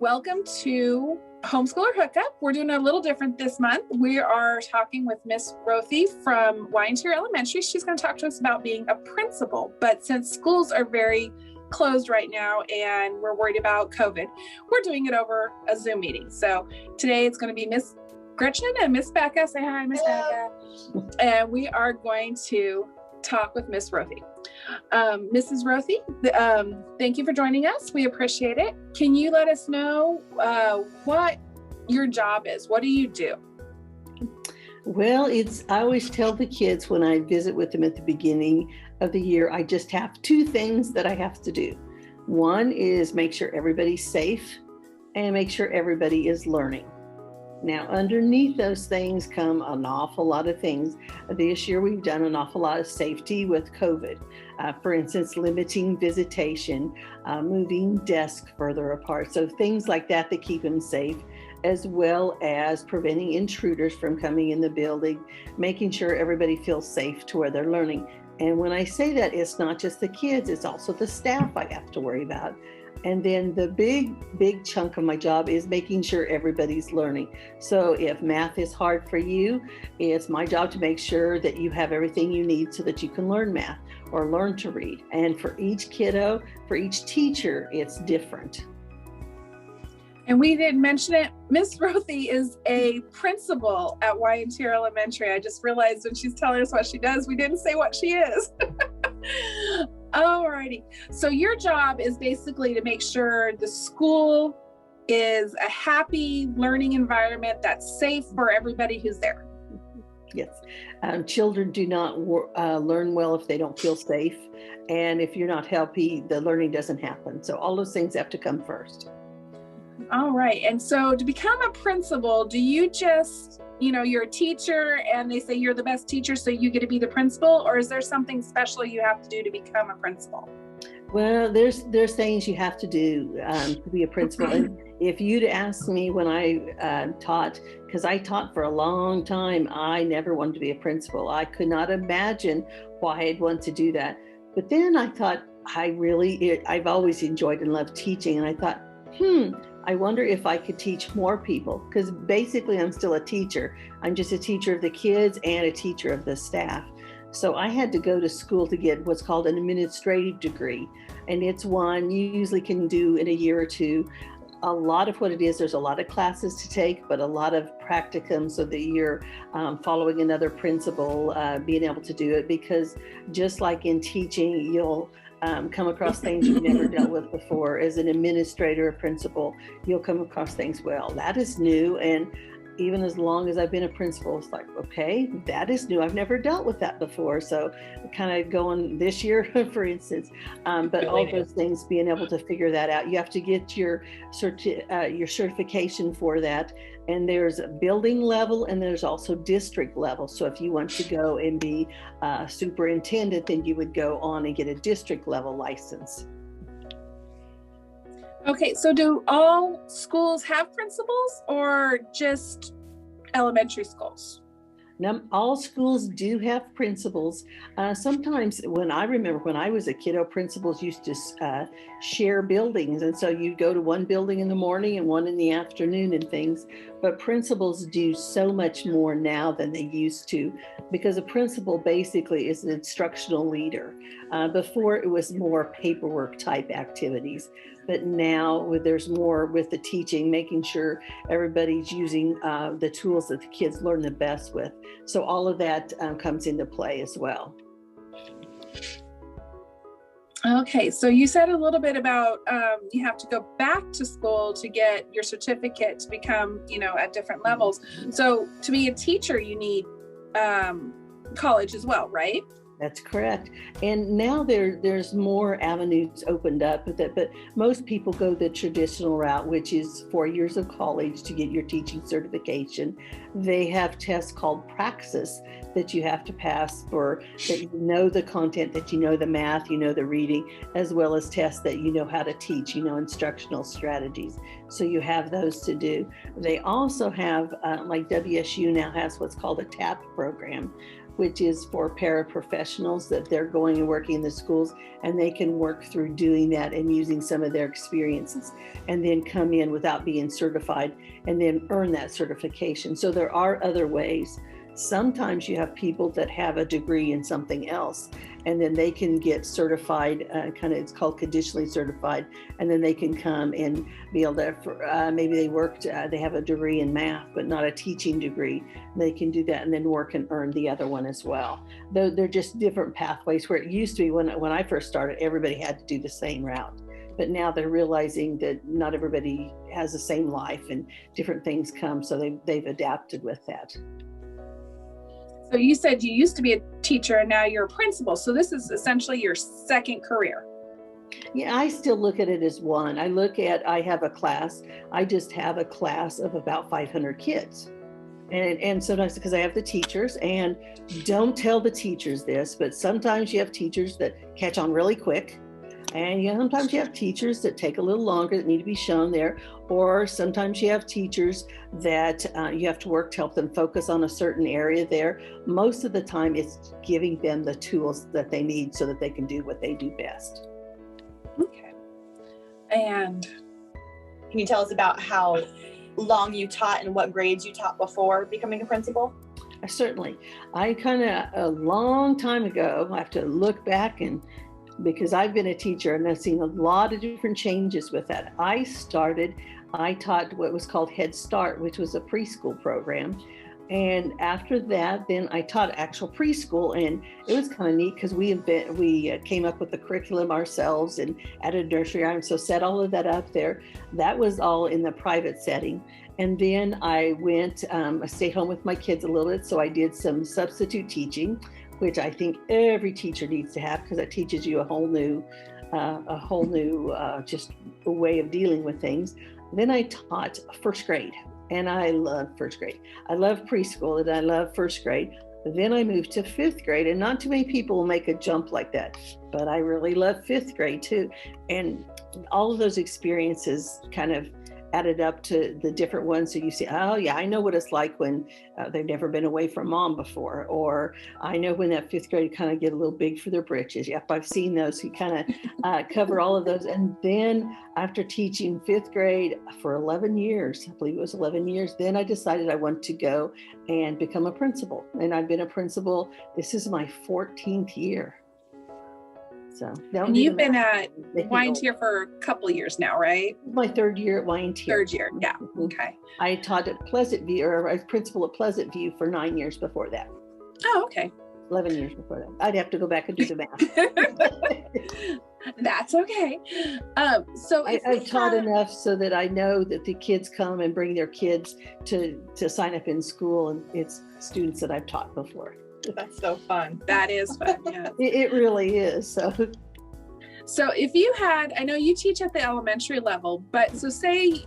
Welcome to Homeschool or Hookup. We're doing a little different this month. We are talking with Miss Rothy from Wyantier Elementary. She's going to talk to us about being a principal. But since schools are very closed right now and we're worried about COVID, we're doing it over a Zoom meeting. So today it's going to be Miss Gretchen and Miss Becca. Say hi, Miss Becca. And we are going to talk with Miss Rothy. Mrs. Rothy, thank you for joining us. We appreciate it. Can you let us know what your job is? What do you do? Well, I always tell the kids when I visit with them at the beginning of the year, I just have two things that I have to do. One is make sure everybody's safe and make sure everybody is learning. Now, underneath those things come an awful lot of things. This year, we've done an awful lot of safety with COVID. For instance, limiting visitation, moving desks further apart. So things like that keep them safe, as well as preventing intruders from coming in the building, making sure everybody feels safe to where they're learning. And when I say that, it's not just the kids, it's also the staff I have to worry about. And then the big chunk of my job is making sure everybody's learning. So if math is hard for you, it's my job to make sure that you have everything you need so that you can learn math or learn to read. And for each kiddo, for each teacher, it's different. And we didn't mention it. Miss Rothy is a principal at Wyantier Elementary. I just realized when she's telling us what she does, we didn't say what she is. Alrighty. So your job is basically to make sure the school is a happy learning environment that's safe for everybody who's there. Yes. Children do not learn well if they don't feel safe. And if you're not healthy, the learning doesn't happen. So all those things have to come first. All right. And so to become a principal, do you just, you're a teacher and they say you're the best teacher, so you get to be the principal, or is there something special you have to do to become a principal? Well, there's things you have to do to be a principal. And if you'd asked me when I taught, because I taught for a long time, I never wanted to be a principal. I could not imagine why I'd want to do that. But then I thought, I've always enjoyed and loved teaching. And I thought, I wonder if I could teach more people, because basically I'm still a teacher. I'm just a teacher of the kids and a teacher of the staff. So I had to go to school to get what's called an administrative degree. And it's one you usually can do in a year or two. A lot of what it is, there's a lot of classes to take, but a lot of practicum so that you're following another principal, being able to do it. Because just like in teaching, you'll come across things you've never dealt with before. As an administrator or principal, you'll come across things, well, that is new. And even as long as I've been a principal, it's like, okay, that is new. I've never dealt with that before. So kind of going this year, for instance, but all those things, being able to figure that out. You have to get your certification for that. And there's a building level and there's also district level. So if you want to go and be a superintendent, then you would go on and get a district level license. Okay, so do all schools have principals or just elementary schools? Now, all schools do have principals. Sometimes when I was a kiddo, principals used to share buildings. And so you'd go to one building in the morning and one in the afternoon and things. But principals do so much more now than they used to, because a principal basically is an instructional leader. Before it was more paperwork type activities. But now there's more with the teaching, making sure everybody's using the tools that the kids learn the best with. So all of that comes into play as well. Okay, so you said a little bit about you have to go back to school to get your certificate to become, at different levels. So to be a teacher, you need college as well, right? That's correct. And now there's more avenues opened up with it, but most people go the traditional route, which is 4 years of college to get your teaching certification. They have tests called Praxis that you have to pass for, that you know the content, that you know the math, you know the reading, as well as tests that you know how to teach, instructional strategies. So you have those to do. They also have, like WSU now has what's called a TAP program, which is for paraprofessionals professionals that they're going and working in the schools, and they can work through doing that and using some of their experiences, and then come in without being certified and then earn that certification. So there are other ways. Sometimes you have people that have a degree in something else, and then they can get certified, it's called conditionally certified, and then they can come and be able to, maybe they have a degree in math, but not a teaching degree. They can do that and then work and earn the other one as well. Though they're just different pathways, where it used to be when I first started, everybody had to do the same route. But now they're realizing that not everybody has the same life and different things come, so they've adapted with that. So you said you used to be a teacher and now you're a principal. So this is essentially your second career. Yeah, I still look at it as one. I have a class. I just have a class of about 500 kids. And sometimes, because I have the teachers, and don't tell the teachers this, but sometimes you have teachers that catch on really quick. And sometimes you have teachers that take a little longer, that need to be shown there. Or sometimes you have teachers that you have to work to help them focus on a certain area there. Most of the time, it's giving them the tools that they need so that they can do what they do best. Okay. And can you tell us about how long you taught and what grades you taught before becoming a principal? Certainly. A long time ago, I have to look back, and because I've been a teacher and I've seen a lot of different changes with that. I taught what was called Head Start, which was a preschool program. And after that, then I taught actual preschool, and it was kind of neat because we came up with the curriculum ourselves and added nursery rhymes, so set all of that up there. That was all in the private setting. And then I stayed home with my kids a little bit, so I did some substitute teaching, which I think every teacher needs to have, because it teaches you a whole new just a way of dealing with things. Then I taught first grade, and I love first grade. I love preschool, and I love first grade. Then I moved to fifth grade, and not too many people will make a jump like that, but I really love fifth grade too. And all of those experiences kind of added up to the different ones. So you see, oh yeah, I know what it's like when they've never been away from mom before, or I know when that fifth grade kind of get a little big for their britches. Yep, I've seen those. You kind of cover all of those. And then after teaching fifth grade for 11 years, I believe it was 11 years, then I decided I want to go and become a principal. And I've been a principal. This is my 14th year. So, and you've been at Wyantier for a couple of years now, right? My third year at Wyantier. Third year, yeah. Okay. I taught at Pleasant View, or I was principal at Pleasant View for 9 years before that. Oh, okay. 11 years before that. I'd have to go back and do the math. That's okay. So I've taught enough so that I know that the kids come and bring their kids to sign up in school, and it's students that I've taught before. That's so fun. That is fun, yeah. It really is. So if you had, I know you teach at the elementary level, but so say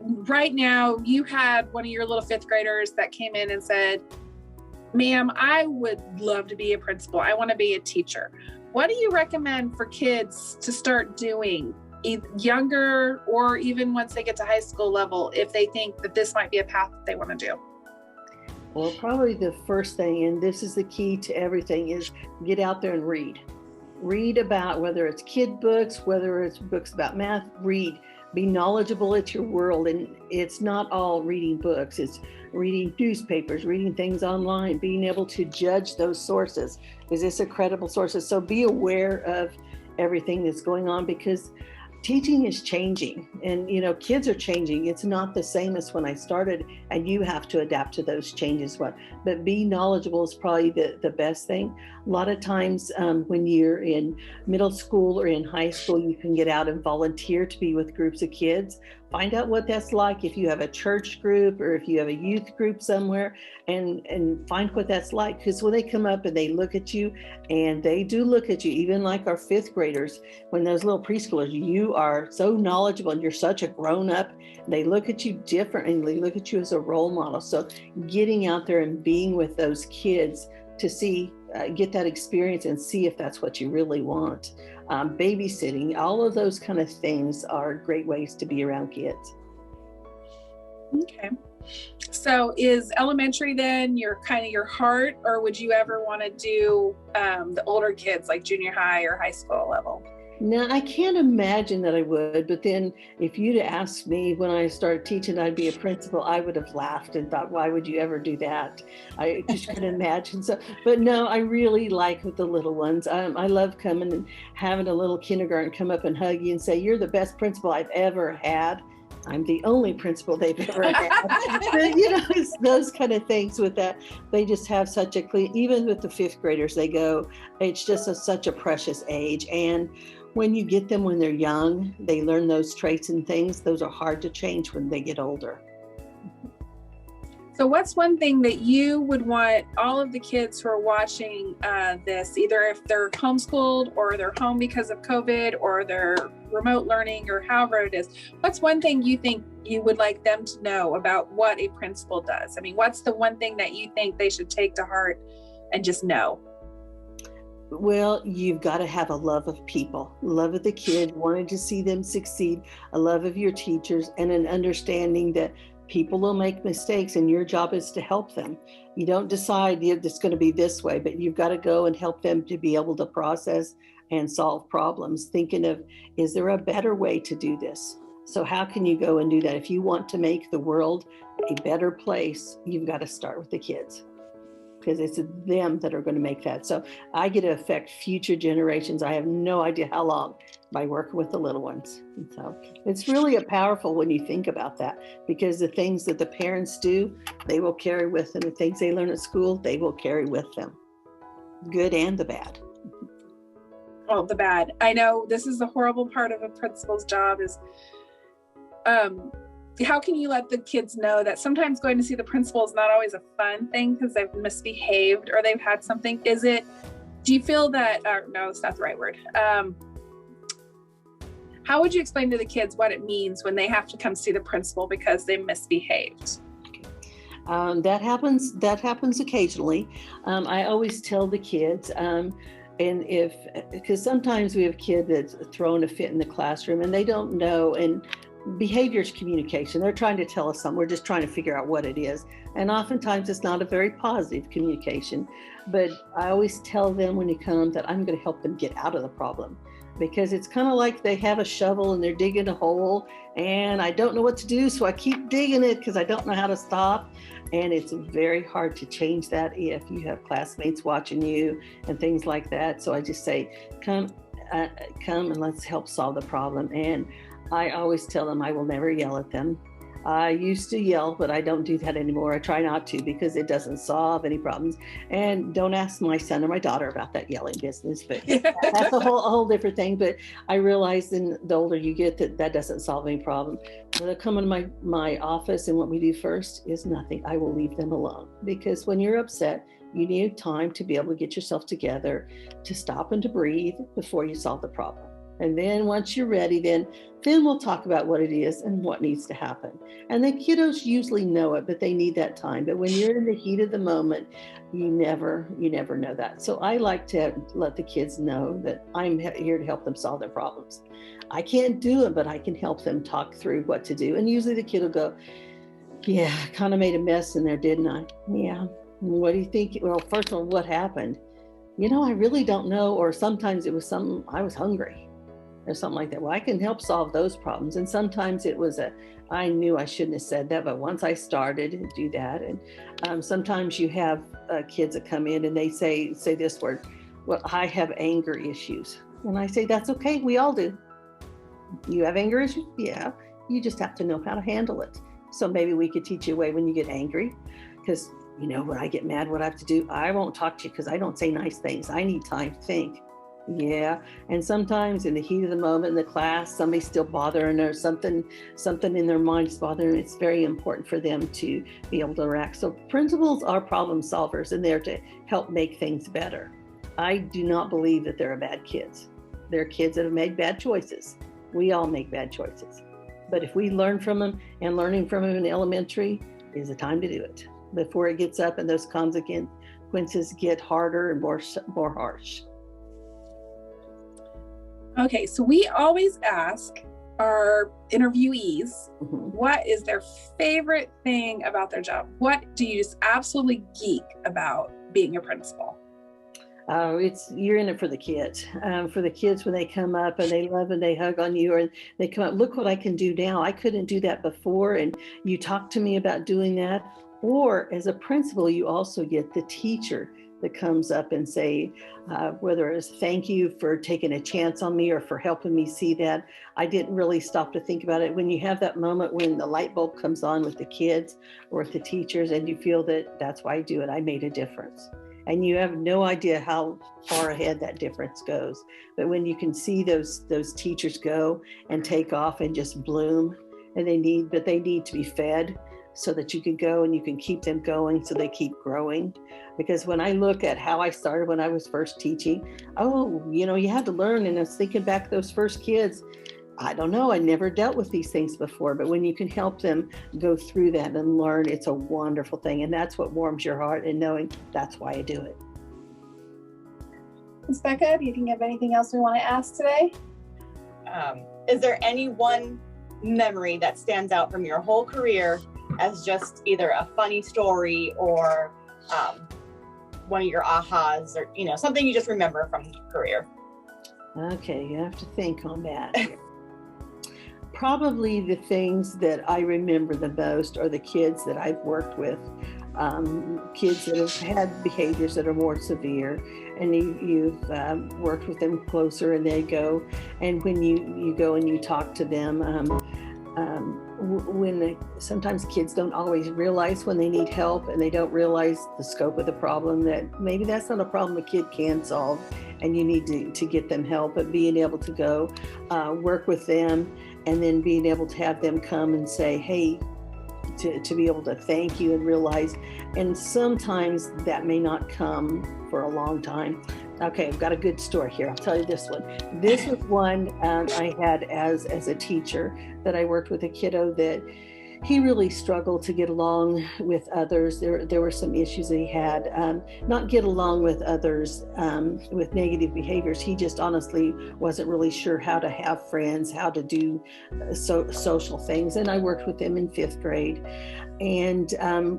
right now you had one of your little fifth graders that came in and said, ma'am, I would love to be a principal. I want to be a teacher. What do you recommend for kids to start doing, either younger or even once they get to high school level, if they think that this might be a path that they want to do? Well, probably the first thing, and this is the key to everything, is get out there and read. Read about, whether it's kid books, whether it's books about math, read. Be knowledgeable at your world. And it's not all reading books. It's reading newspapers, reading things online, being able to judge those sources. Is this a credible source? So be aware of everything that's going on, because teaching is changing, and kids are changing. It's not the same as when I started, and you have to adapt to those changes. But be knowledgeable is probably the best thing. A lot of times when you're in middle school or in high school, you can get out and volunteer to be with groups of kids. Find out what that's like if you have a church group or if you have a youth group somewhere, and find what that's like. Because when they come up and they look at you, and they do look at you, even like our fifth graders, when those little preschoolers, you are so knowledgeable and you're such a grown up, they look at you differently. They look at you as a role model. So getting out there and being with those kids to see, get that experience and see if that's what you really want. Babysitting, all of those kind of things are great ways to be around kids. Okay. So is elementary then your kind of your heart, or would you ever want to do the older kids like junior high or high school level? No, I can't imagine that I would. But then if you'd asked me when I started teaching I'd be a principal, I would have laughed and thought, why would you ever do that? I just couldn't imagine. So, but no, I really like with the little ones. I love coming and having a little kindergarten come up and hug you and say, you're the best principal I've ever had. I'm the only principal they've ever had. But, you know, it's those kind of things with that. They just have such a clean, even with the fifth graders, they go, it's just such a precious age. And when you get them when they're young, they learn those traits and things. Those are hard to change when they get older. So what's one thing that you would want all of the kids who are watching this, either if they're homeschooled or they're home because of COVID or they're remote learning or however it is, what's one thing you think you would like them to know about what a principal does? I mean, what's the one thing that you think they should take to heart and just know? Well, you've got to have a love of people, love of the kid, wanting to see them succeed, a love of your teachers, and an understanding that people will make mistakes and your job is to help them. You don't decide it's going to be this way, but you've got to go and help them to be able to process and solve problems, thinking of, is there a better way to do this? So how can you go and do that? If you want to make the world a better place, you've got to start with the kids, because it's them that are going to make that. So I get to affect future generations. I have no idea how long by working with the little ones. And so it's really powerful when you think about that, because the things that the parents do, they will carry with them. The things they learn at school, they will carry with them, good and the bad. Well, the bad. I know this is the horrible part of a principal's job is, how can you let the kids know that sometimes going to see the principal is not always a fun thing because they've misbehaved or they've had something? Do you feel that, no, that's not the right word. How would you explain to the kids what it means when they have to come see the principal because they misbehaved? That happens occasionally. I always tell the kids, because sometimes we have kids that's throwing a fit in the classroom and they don't know, and behavior is communication. They're trying to tell us something. We're just trying to figure out what it is. And oftentimes it's not a very positive communication. But I always tell them when you come that I'm going to help them get out of the problem, because it's kind of like they have a shovel and they're digging a hole and I don't know what to do. So I keep digging it because I don't know how to stop. And it's very hard to change that if you have classmates watching you and things like that. So I just say, come and let's help solve the problem. And I always tell them I will never yell at them. I used to yell, but I don't do that anymore. I try not to, because it doesn't solve any problems. And don't ask my son or my daughter about that yelling business, but that's a whole different thing. But I realize then the older you get that doesn't solve any problem. When they come into my office, and what we do first is nothing. I will leave them alone, because when you're upset, you need time to be able to get yourself together, to stop and to breathe before you solve the problem. And then once you're ready, then we'll talk about what it is and what needs to happen. And the kiddos usually know it, but they need that time. But when you're in the heat of the moment, you never know that. So I like to let the kids know that I'm here to help them solve their problems. I can't do it, but I can help them talk through what to do. And usually the kid will go, yeah, I kind of made a mess in there, didn't I? Yeah. What do you think? Well, first of all, what happened? I really don't know. Or sometimes it was I was hungry, or something like that. Well, I can help solve those problems. And sometimes it was I knew I shouldn't have said that, but once I started to do that. And sometimes you have kids that come in and they say this word, well, I have anger issues. And I say, that's okay, we all do. You have anger issues? Yeah, you just have to know how to handle it. So maybe we could teach you a way when you get angry, because when I get mad, what I have to do, I won't talk to you because I don't say nice things. I need time to think. Yeah. And sometimes in the heat of the moment in the class, somebody's still bothering, or something in their mind is bothering. It's very important for them to be able to interact. So principals are problem solvers, and they're to help make things better. I do not believe that there are bad kids. There are kids that have made bad choices. We all make bad choices. But if we learn from them, and learning from them in elementary is the time to do it, before it gets up and those consequences get harder and more harsh. Okay, so we always ask our interviewees Mhm. what is their favorite thing about their job. What do you just absolutely geek about being a principal? You're in it for the kids. For the kids when they come up and they love and they hug on you, or they come up, look what I can do now. I couldn't do that before, and you talk to me about doing that. Or as a principal, you also get the teacher that comes up and say, whether it's thank you for taking a chance on me or for helping me see that. I didn't really stop to think about it. When you have that moment when the light bulb comes on with the kids or with the teachers, and you feel that that's why I do it, I made a difference. And you have no idea how far ahead that difference goes. But when you can see those teachers go and take off and just bloom, and they need to be fed so that you can go and you can keep them going so they keep growing. Because when I look at how I started when I was first teaching, you had to learn. And I was thinking back those first kids, I don't know, I never dealt with these things before, but when you can help them go through that and learn, it's a wonderful thing. And that's what warms your heart, and knowing that's why I do it. Ms. Becca, do you think of anything else we want to ask today? Is there any one memory that stands out from your whole career as just either a funny story or one of your ahas, or something you just remember from your career? Okay, you have to think on that. Probably the things that I remember the most are the kids that I've worked with, kids that have had behaviors that are more severe, and you've worked with them closer, and they go, and when you go and you talk to them, sometimes kids don't always realize when they need help, and they don't realize the scope of the problem, that maybe that's not a problem a kid can solve, and you need to get them help. But being able to go work with them, and then being able to have them come and say, hey, to be able to thank you and realize, and sometimes that may not come for a long time. Okay, I've got a good story here. I'll tell you this one. This was one I had as a teacher, that I worked with a kiddo that he really struggled to get along with others. There were some issues that he had, not get along with others with negative behaviors. He just honestly wasn't really sure how to have friends, how to do social things. And I worked with him in 5th grade. And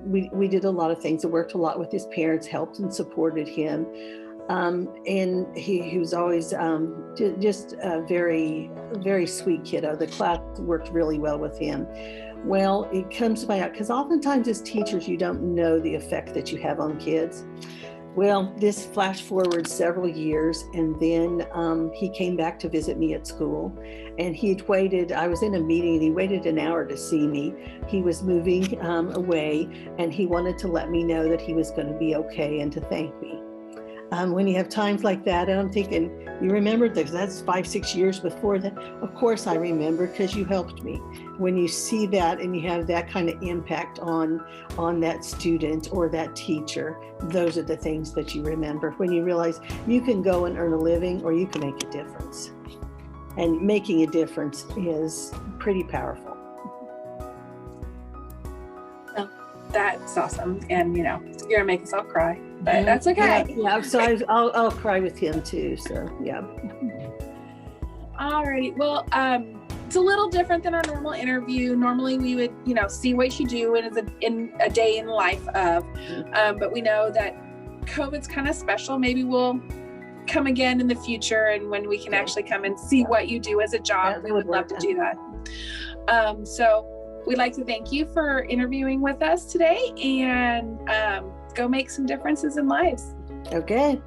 we did a lot of things. I worked a lot with his parents, helped and supported him. And he was always just a very, very sweet kiddo. The class worked really well with him. Well, it comes to my out, because oftentimes as teachers, you don't know the effect that you have on kids. Well, this flashed forward several years, and then he came back to visit me at school, and he'd waited. I was in a meeting, and he waited an hour to see me. He was moving away, and he wanted to let me know that he was going to be okay and to thank me. When you have times like that, and I'm thinking, you remember that's 5-6 years before that. Of course I remember, because you helped me. When you see that and you have that kind of impact on that student or that teacher, those are the things that you remember, when you realize you can go and earn a living, or you can make a difference. And making a difference is pretty powerful. Well, that's awesome. And you're gonna make us all cry, but that's okay. Yeah, so I'll cry with him too, so yeah. All right, well, it's a little different than our normal interview. Normally we would, see what you do in a day in the life of, but we know that COVID's kind of special. Maybe we'll come again in the future, and when we can actually come and see what you do as a job, we would love to do that. So we'd like to thank you for interviewing with us today, and go make some differences in lives. Okay.